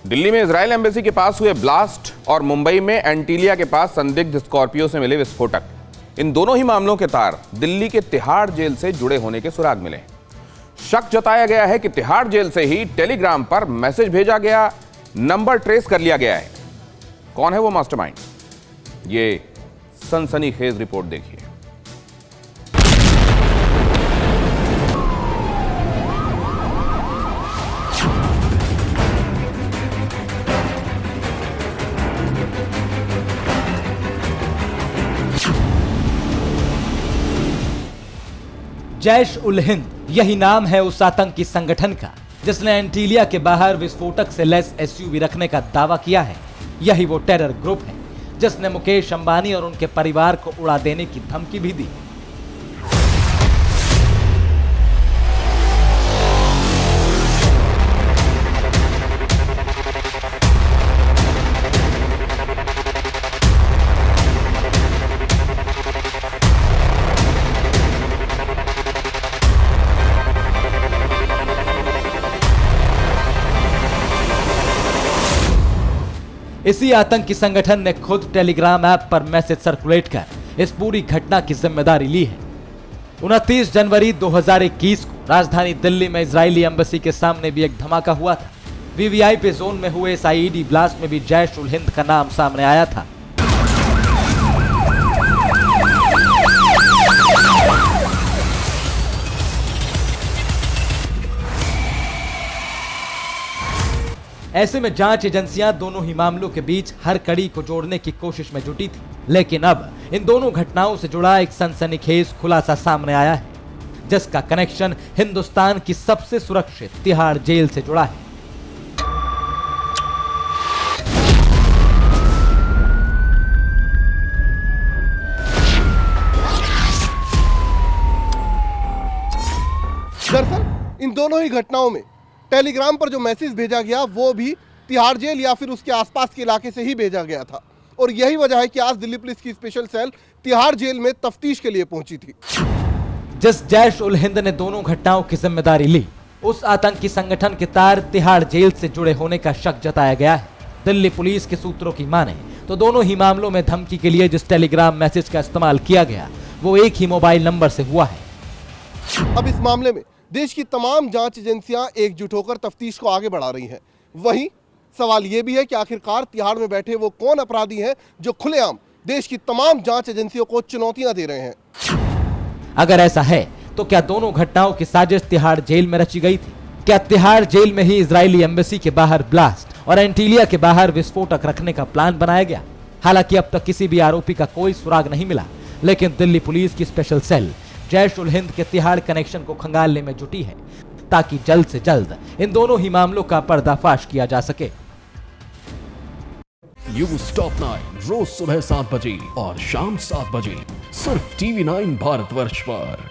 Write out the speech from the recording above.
दिल्ली में Israel embassy के पास हुए ब्लास्ट और मुंबई में एंटीलिया के पास संदिग्ध स्कॉर्पियो से मिले विस्फोटक, इन दोनों ही मामलों के तार दिल्ली के तिहाड़ जेल से जुड़े होने के सुराग मिले। शक जताया गया है कि तिहाड़ जेल से ही टेलीग्राम पर मैसेज भेजा गया, नंबर ट्रेस कर लिया गया है। कौन है वो मास्टरमाइंड? ये सनसनीखेज रिपोर्ट देखिए। जैश उल हिंद, यही नाम है उस आतंकी संगठन का जिसने एंटीलिया के बाहर विस्फोटक से लैस एसयूवी रखने का दावा किया है। यही वो टेरर ग्रुप है जिसने मुकेश अंबानी और उनके परिवार को उड़ा देने की धमकी भी दी। इसी आतंकी संगठन ने खुद टेलीग्राम ऐप पर मैसेज सर्कुलेट कर इस पूरी घटना की जिम्मेदारी ली है। 29 जनवरी 2021 को राजधानी दिल्ली में इजरायली एम्बेसी के सामने भी एक धमाका हुआ था। वीवीआईपी जोन में हुए इस आईईडी ब्लास्ट में भी जैश उल हिंद का नाम सामने आया था। ऐसे में जांच एजेंसियां दोनों ही मामलों के बीच हर कड़ी को जोड़ने की कोशिश में जुटी थी, लेकिन अब इन दोनों घटनाओं से जुड़ा एक सनसनीखेज खुलासा सामने आया है, जिसका कनेक्शन हिंदुस्तान की सबसे सुरक्षित तिहाड़ जेल से जुड़ा है। दरअसल इन दोनों ही घटनाओं में टेलीग्राम पर जो मैसेज भेजा गया वो भी तिहाड़ जेल या फिर उसके आसपास के इलाके से ही भेजा गया था, और यही वजह है कि आज दिल्ली पुलिस की स्पेशल सेल तिहाड़ जेल में तफ्तीश के लिए पहुंची थी। जिस जैश उल हिंद ने दोनों घटनाओं की जिम्मेदारी ली, उस आतंकी संगठन के तार तिहाड़ जेल से जुड़े होने का शक जताया गया है। दिल्ली पुलिस के सूत्रों की माने तो दोनों ही मामलों में धमकी के लिए जिस टेलीग्राम मैसेज का इस्तेमाल किया गया वो एक ही मोबाइल नंबर से हुआ है। अब इस मामले में देश की तमाम जांच एजेंसियां एकजुट होकर तफ्तीश को आगे बढ़ा रही हैं। वहीं सवाल यह भी है कि आखिरकार तिहाड़ में बैठे वो कौन अपराधी हैं जो खुलेआम देश की तमाम जांच एजेंसियों को चुनौतियां दे रहे हैं। अगर ऐसा है तो क्या दोनों घटनाओं की साजिश तिहाड़ जेल में रची गई थी? क्या तिहाड़ जेल में ही इजरायली एम्बेसी के बाहर ब्लास्ट और एंटीलिया के बाहर विस्फोटक रखने का प्लान बनाया गया? हालांकि अब तक किसी भी आरोपी का कोई सुराग नहीं मिला, लेकिन दिल्ली पुलिस की स्पेशल सेल जैश उल हिंद के तिहाड़ कनेक्शन को खंगालने में जुटी है, ताकि जल्द से जल्द इन दोनों ही मामलों का पर्दाफाश किया जा सके। न्यूज़ टॉप 9 रोज सुबह 7 बजे और शाम 7 बजे सिर्फ TV9 भारतवर्ष पर।